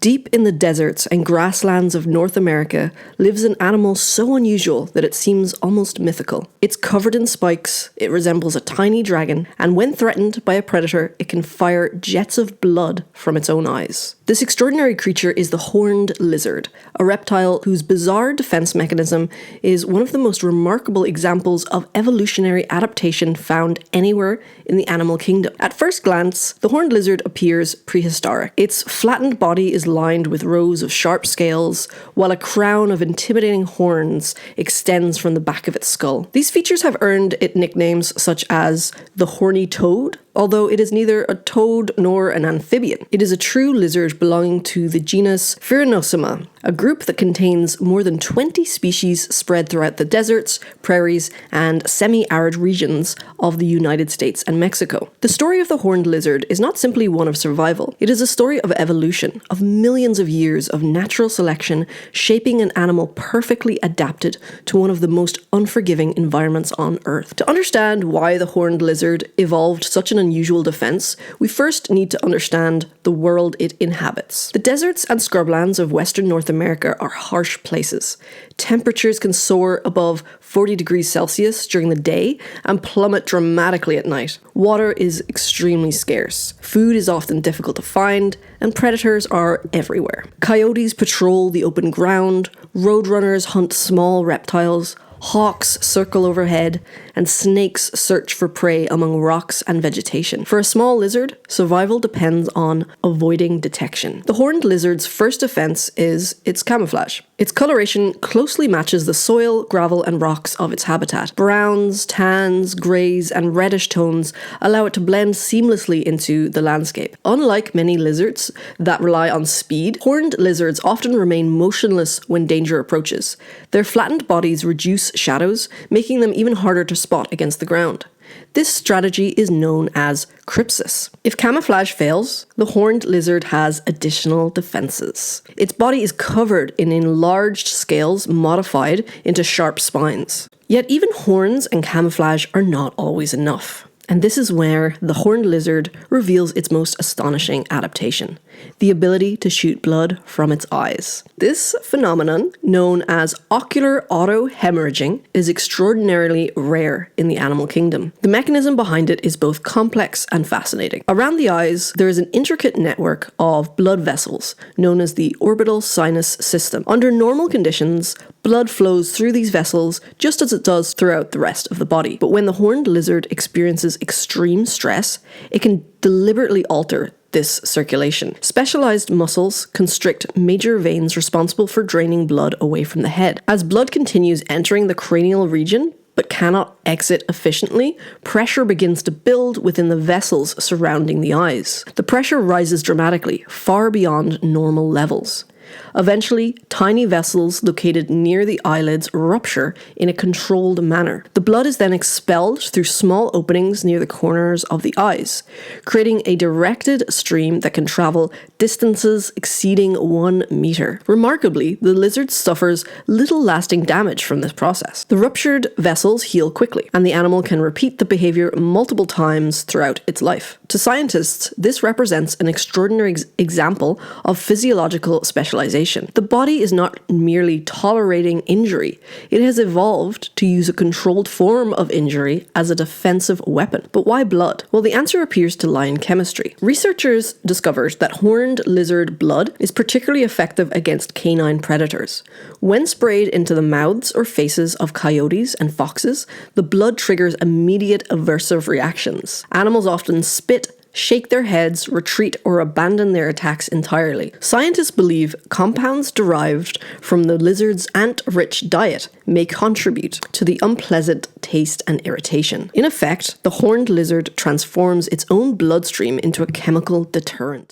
Deep in the deserts and grasslands of North America lives an animal so unusual that it seems almost mythical. It's covered in spikes, it resembles a tiny dragon, and when threatened by a predator, it can fire jets of blood from its own eyes. This extraordinary creature is the horned lizard, a reptile whose bizarre defense mechanism is one of the most remarkable examples of evolutionary adaptation found anywhere in the animal kingdom. At first glance, the horned lizard appears prehistoric. Its flattened body is lined with rows of sharp scales, while a crown of intimidating horns extends from the back of its skull. These features have earned it nicknames such as the horny toad, although it is neither a toad nor an amphibian. It is a true lizard belonging to the genus Phyrenosoma, a group that contains more than 20 species spread throughout the deserts, prairies, and semi-arid regions of the United States and Mexico. The story of the horned lizard is not simply one of survival. It is a story of evolution, of millions of years of natural selection shaping an animal perfectly adapted to one of the most unforgiving environments on Earth. To understand why the horned lizard evolved such an unusual defense, we first need to understand the world it inhabits. The deserts and scrublands of Western North America are harsh places. Temperatures can soar above 40 degrees Celsius during the day and plummet dramatically at night. Water is extremely scarce. Food is often difficult to find, and predators are everywhere. Coyotes patrol the open ground, roadrunners hunt small reptiles, hawks circle overhead, and snakes search for prey among rocks and vegetation. For a small lizard, survival depends on avoiding detection. The horned lizard's first defense is its camouflage. Its coloration closely matches the soil, gravel, and rocks of its habitat. Browns, tans, greys, and reddish tones allow it to blend seamlessly into the landscape. Unlike many lizards that rely on speed, horned lizards often remain motionless when danger approaches. Their flattened bodies reduce shadows, making them even harder to spot against the ground. This strategy is known as crypsis. If camouflage fails, the horned lizard has additional defenses. Its body is covered in enlarged scales modified into sharp spines. Yet even horns and camouflage are not always enough. And this is where the horned lizard reveals its most astonishing adaptation: the ability to shoot blood from its eyes. This phenomenon, known as ocular autohemorrhaging, is extraordinarily rare in the animal kingdom. The mechanism behind it is both complex and fascinating. Around the eyes, there is an intricate network of blood vessels, known as the orbital sinus system. Under normal conditions, blood flows through these vessels just as it does throughout the rest of the body. But when the horned lizard experiences extreme stress, it can deliberately alter this circulation. Specialized muscles constrict major veins responsible for draining blood away from the head. As blood continues entering the cranial region, but cannot exit efficiently, pressure begins to build within the vessels surrounding the eyes. The pressure rises dramatically, far beyond normal levels. Eventually, tiny vessels located near the eyelids rupture in a controlled manner. The blood is then expelled through small openings near the corners of the eyes, creating a directed stream that can travel distances exceeding 1 meter. Remarkably, the lizard suffers little lasting damage from this process. The ruptured vessels heal quickly, and the animal can repeat the behavior multiple times throughout its life. To scientists, this represents an extraordinary example of physiological specialization. The body is not merely tolerating injury. It has evolved to use a controlled form of injury as a defensive weapon. But why blood? Well, the answer appears to lie in chemistry. Researchers discovered that horned lizard blood is particularly effective against canine predators. When sprayed into the mouths or faces of coyotes and foxes, the blood triggers immediate aversive reactions. Animals often spit, shake their heads, retreat, or abandon their attacks entirely. Scientists believe compounds derived from the lizard's ant-rich diet may contribute to the unpleasant taste and irritation. In effect, the horned lizard transforms its own bloodstream into a chemical deterrent.